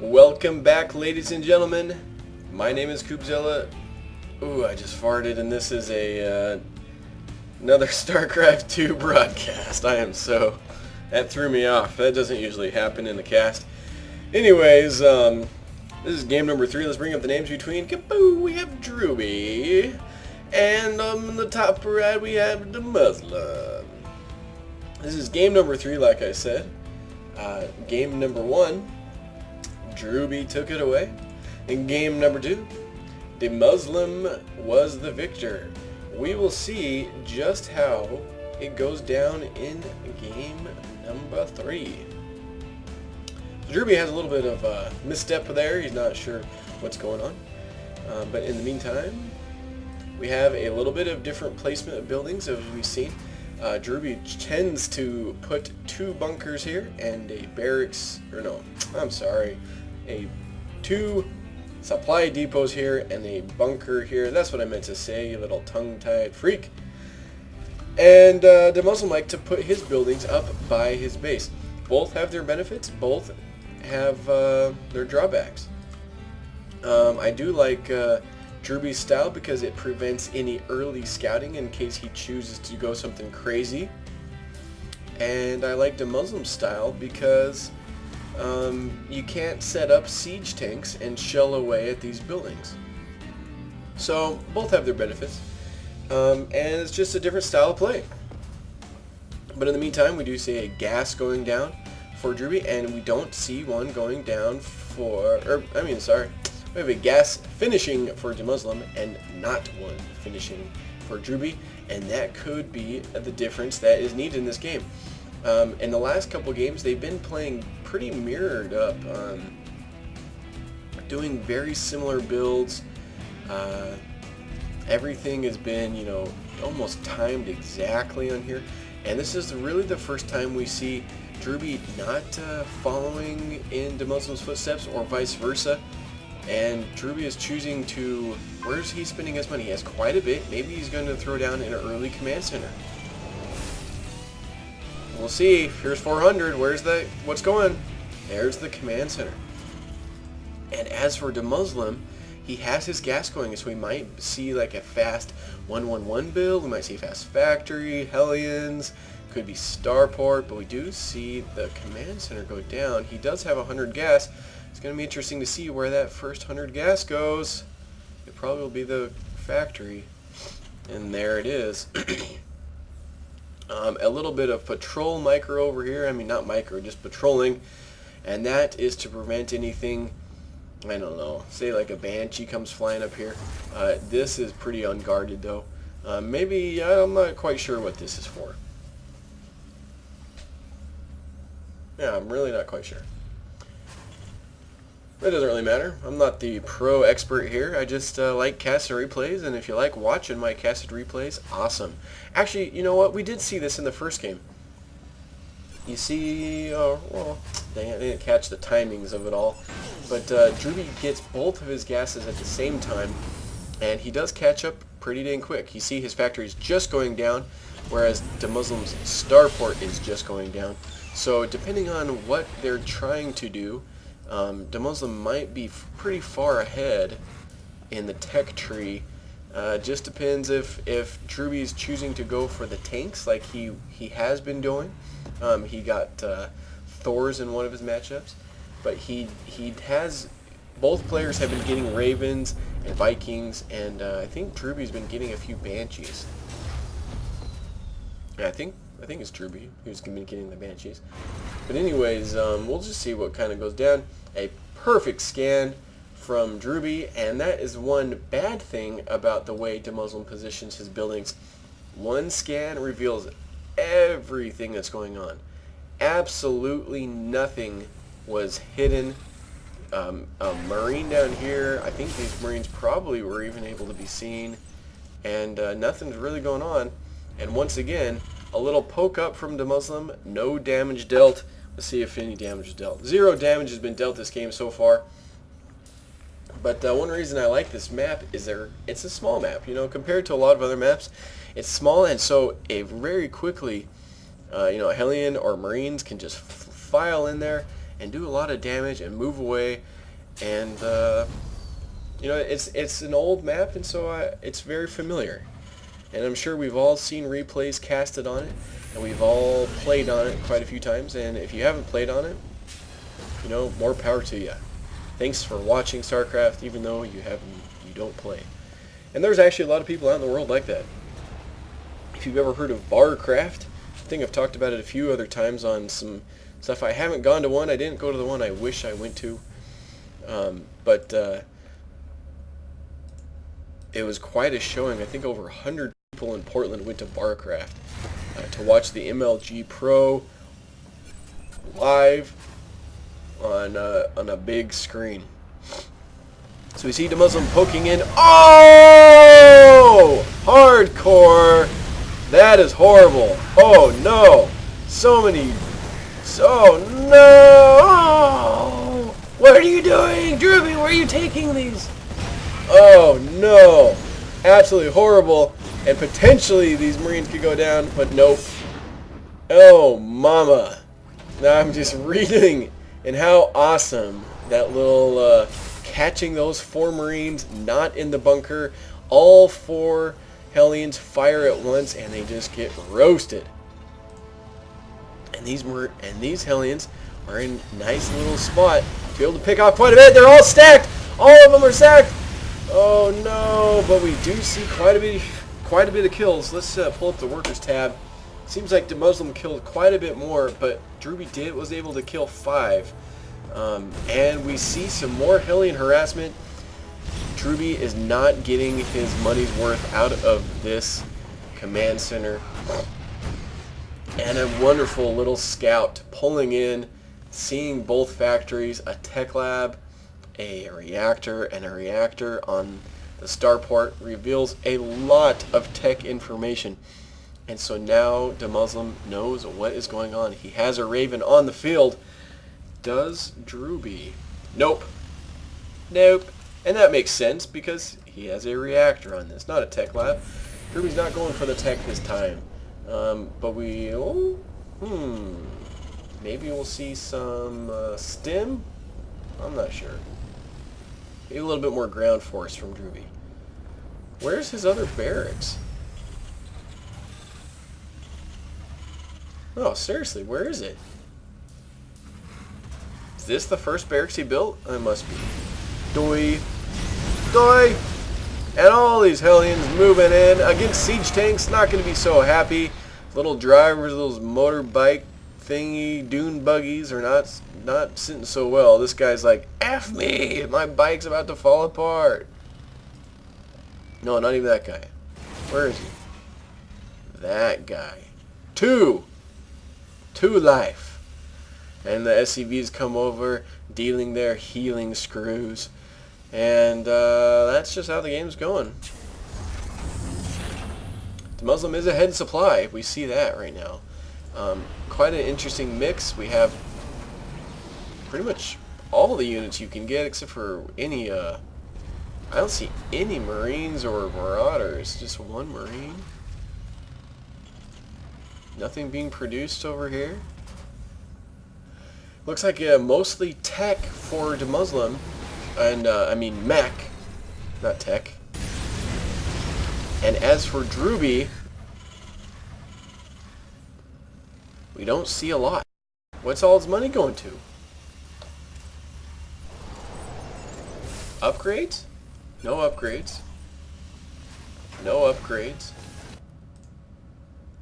Welcome back, ladies and gentlemen. My name is Koopzilla. Ooh, I just farted, and this is another StarCraft 2 broadcast. That threw me off. That doesn't usually happen in the cast. Anyways, this is game number 3. Let's bring up the names between. Kaboo, we have Drewbie, and in the top right we have DeMuslim. This is game number 3, like I said. Game number 1. Drewbie took it away. In game number 2, DeMuslim was the victor. We will see just how it goes down in game number 3. So Drewbie has a little bit of a misstep there. He's not sure what's going on. But in the meantime, we have a little bit of different placement of buildings as we've seen. Drewbie tends to put 2 bunkers here and a barracks, two supply depots here and a bunker here. That's what I meant to say, you little tongue-tied freak. And DeMuslim like to put his buildings up by his base. Both have their benefits, both have their drawbacks. I do like Drewbie's style because it prevents any early scouting in case he chooses to go something crazy. And I like DeMuslim's style because you can't set up siege tanks and shell away at these buildings. So both have their benefits, and it's just a different style of play. But in the meantime, we do see a gas going down for Drewbie, and we don't see one going down for, we have a gas finishing for DeMuslim and not one finishing for Drewbie, and that could be the difference that is needed in this game. In the last couple games, they've been playing pretty mirrored up, doing very similar builds. Everything has been, almost timed exactly on here. And this is really the first time we see Drewbie not following in DeMuslim's footsteps or vice versa. And Drewbie is choosing to, where's he spending his money? He has quite a bit. Maybe he's going to throw down an early command center. We'll see. Here's 400. What's going? There's the command center. And as for DeMuslim, he has his gas going, so we might see like a fast 111 build. We might see fast factory, Hellions, could be starport, but we do see the command center go down. He does have 100 gas. It's going to be interesting to see where that first 100 gas goes. It probably will be the factory. And there it is. A little bit of patrol micro over here. I mean, not micro, just patrolling. And that is to prevent anything, I don't know, say like a banshee comes flying up here. This is pretty unguarded though. Maybe, I'm not quite sure what this is for. Yeah, I'm really not quite sure. It doesn't really matter. I'm not the pro expert here. I just like casted replays, and if you like watching my casted replays, awesome. Actually, you know what? We did see this in the first game. You see, oh, well, dang it, I didn't catch the timings of it all. But Drewbie gets both of his gases at the same time, and he does catch up pretty dang quick. You see his factory is just going down, whereas DeMuslim's starport is just going down. So depending on what they're trying to do, DeMuslim might be pretty far ahead in the tech tree. Just depends if Drewbie's choosing to go for the tanks like he has been doing. He got Thors in one of his matchups, but he has, both players have been getting Ravens and Vikings, and I think Drewbie's been getting a few Banshees. Yeah, I think it's Drewbie who's been getting the Banshees. But anyways, we'll just see what kind of goes down. A perfect scan from Drewbie, and that is one bad thing about the way DeMuslim positions his buildings. One scan reveals everything that's going on. Absolutely nothing was hidden. A Marine down here, I think these Marines probably were even able to be seen, and nothing's really going on. And once again, a little poke up from DeMuslim, no damage dealt. Let's see if any damage is dealt. 0 damage has been dealt this game so far. But one reason I like this map is it's a small map. Compared to a lot of other maps, it's small, and so very quickly, a Hellion or Marines can just file in there and do a lot of damage and move away. And you know, it's an old map, and so it's very familiar. And I'm sure we've all seen replays casted on it, and we've all played on it quite a few times. And if you haven't played on it, you know, more power to you. Thanks for watching StarCraft, even though you don't play. And there's actually a lot of people out in the world like that. If you've ever heard of Barcraft, I think I've talked about it a few other times on some stuff. I haven't gone to one. I didn't go to the one I wish I went to. But it was quite a showing. I think over 100 people in Portland went to Barcraft to watch the MLG Pro live on a big screen. So we see DeMuslim poking in. Oh! Hardcore! That is horrible. Oh no! So many. So no! What are you doing? Drewbie, where are you taking these? Oh no! Absolutely horrible. And potentially these Marines could go down, but nope. Oh mama. Now I'm just reading and how awesome that little catching those 4 Marines not in the bunker. All 4 Hellions fire at once and they just get roasted. And these Hellions are in a nice little spot to be able to pick off quite a bit. They're all stacked. All of them are stacked. Oh no! But we do see quite a bit of kills. Let's pull up the workers tab. Seems like DeMuslim killed quite a bit more, but Drewbie was able to kill 5. And we see some more Hellion harassment. Drewbie is not getting his money's worth out of this command center. And a wonderful little scout pulling in, seeing both factories, a tech lab, a reactor, and a reactor on the starport reveals a lot of tech information. And so now DeMuslim knows what is going on. He has a Raven on the field. Does Drewbie? Nope. Nope. And that makes sense because he has a reactor on this, not a tech lab. Drewbie's not going for the tech this time. But maybe we'll see some stim? I'm not sure. Maybe a little bit more ground force from Drewbie. Where's his other barracks? Oh, seriously, where is it? Is this the first barracks he built? It must be. Doi. Doi! And all these Hellions moving in against siege tanks. Not going to be so happy. Little drivers, those motorbike thingy dune buggies are not sitting so well. This guy's like, F me! My bike's about to fall apart. No, not even that guy. Where is he? That guy. 2 life. And the SCVs come over, dealing their healing screws. And that's just how the game's going. DeMuslim is ahead in supply. We see that right now. Quite an interesting mix. We have pretty much all the units you can get except for any... I don't see any Marines or Marauders. Just 1 Marine. Nothing being produced over here. Looks like mostly tech for DeMuslim. And, I mean mech, not tech. And as for Drewbie, we don't see a lot. What's all his money going to? Upgrades? No upgrades. No upgrades.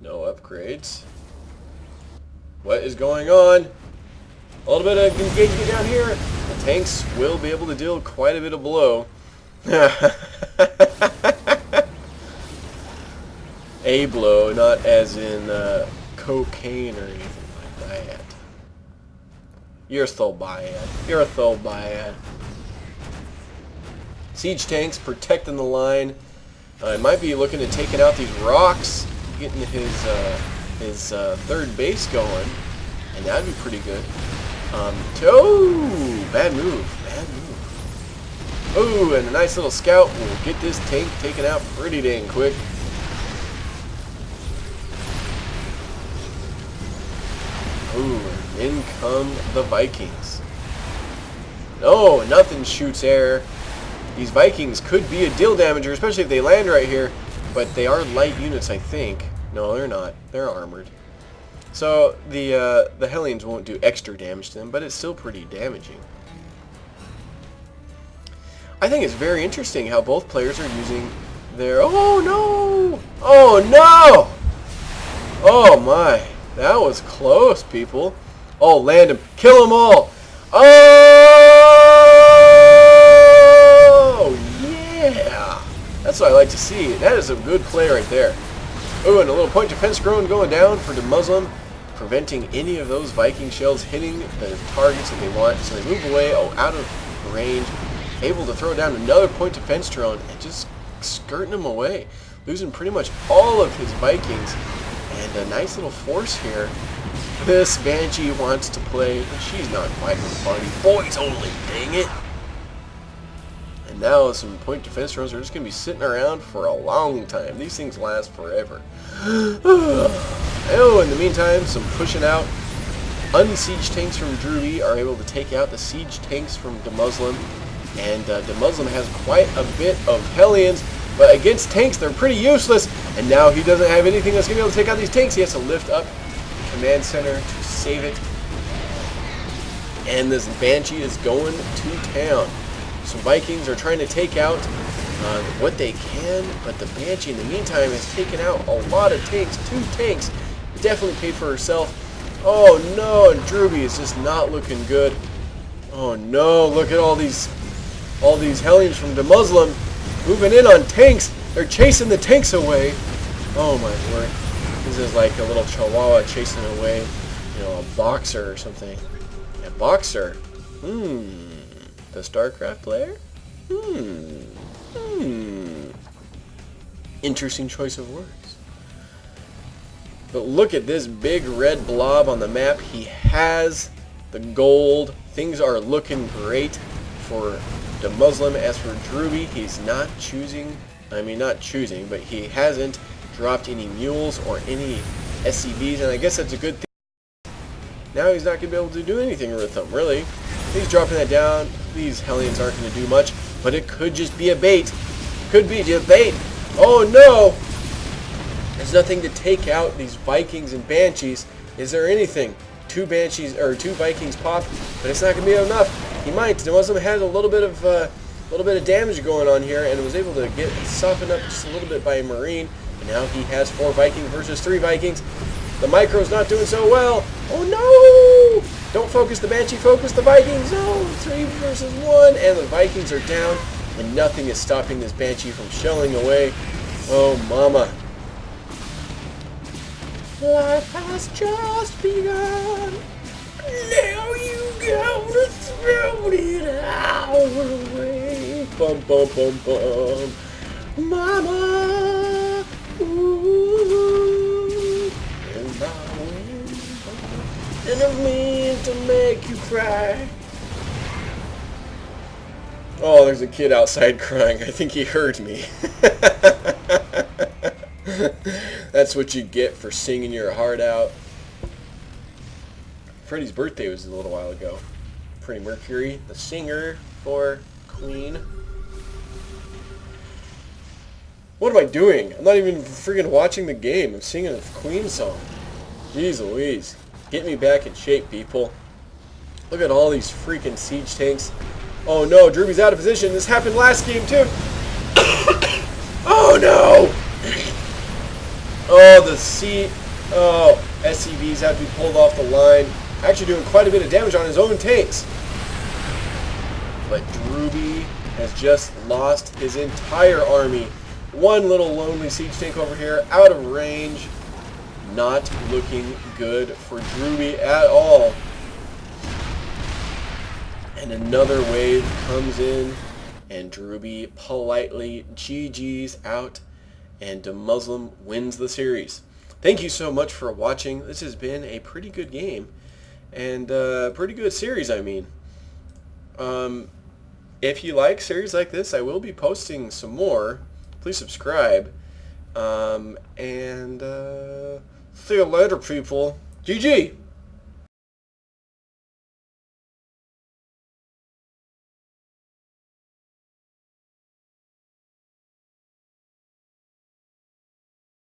No upgrades. What is going on? A little bit of engagement down here. The tanks will be able to deal quite a bit of blow. A blow, not as in cocaine or anything like that. You're so bad. You're so bad. Siege tanks protecting the line. I might be looking at taking out these rocks, getting his third base going, and that'd be pretty good. Oh, bad move, bad move. Oh, and a nice little scout will get this tank taken out pretty dang quick. Oh, and in come the Vikings. No, nothing shoots air. These Vikings could be a deal damager, especially if they land right here. But they are light units, I think. No, they're not. They're armored. So the Hellions won't do extra damage to them, but it's still pretty damaging. I think it's very interesting how both players are using their... Oh, no! Oh, no! Oh, my. That was close, people. Oh, land him. Kill them all. Oh, yeah. That's what I like to see. That is a good play right there. Oh, and a little point defense drone going down for DeMuslim, preventing any of those Viking shells hitting the targets that they want. So they move away, out of range, able to throw down another point defense drone and just skirting them away, losing pretty much all of his Vikings. And a nice little force here. This Banshee wants to play, but she's not fighting the party. Boys only, dang it. And now some point defense drones are just going to be sitting around for a long time. These things last forever. Oh, in the meantime, some pushing out. Unsieged tanks from Drewbie are able to take out the siege tanks from DeMuslim. And DeMuslim has quite a bit of Hellions, but against tanks they're pretty useless. And now he doesn't have anything that's going to be able to take out these tanks. He has to lift up command center to save it. And this Banshee is going to town. Some Vikings are trying to take out what they can, but the Banshee in the meantime has taken out a lot of tanks. 2 tanks. Definitely paid for herself. Oh no, and Drewbie is just not looking good. Oh no, look at all these Hellions from DeMuslim moving in on tanks. They're chasing the tanks away. Oh my word. This is like a little chihuahua chasing away, you know, a boxer or something. A boxer. The StarCraft player? Interesting choice of words. But look at this big red blob on the map. He has the gold. Things are looking great for DeMuslim. As for Drewbie, he's not choosing, but he hasn't dropped any mules or any SCVs, and I guess that's a good thing. Now he's not going to be able to do anything with them, really. He's dropping that down. These Hellions aren't going to do much, but it could just be a bait. Could be just bait. Oh no! There's nothing to take out these Vikings and Banshees. Is there anything? 2 Banshees or 2 Vikings pop, but it's not going to be enough. He might. DeMuslim had a little bit of damage going on here, and was able to get softened up just a little bit by a Marine. And now he has 4 Vikings versus 3 Vikings. The micro's not doing so well. Oh no! Don't focus the Banshee, focus the Vikings. No, 3 versus 1, and the Vikings are down, and nothing is stopping this Banshee from shelling away. Oh mama. Life has just begun. Now you gotta throw it our way. Bum bum bum bum. Mama. Ooh. And I win. And I mean to make you cry. Oh, there's a kid outside crying. I think he heard me. That's what you get for singing your heart out. Freddie's birthday was a little while ago. Freddie Mercury, the singer for Queen. What am I doing? I'm not even freaking watching the game. I'm singing a Queen song. Jeez Louise. Get me back in shape, people. Look at all these freaking siege tanks. Oh no, Drewbie's out of position. This happened last game too. Oh no! Oh, SCVs have to be pulled off the line. Actually doing quite a bit of damage on his own tanks. But Drewbie has just lost his entire army. One little lonely siege tank over here, out of range. Not looking good for Drewbie at all. And another wave comes in, and Drewbie politely GG's out, and DeMuslim wins the series. Thank you so much for watching. This has been a pretty good game, and pretty good series, I mean. If you like series like this, I will be posting some more. Please subscribe. And see you later, people. GG!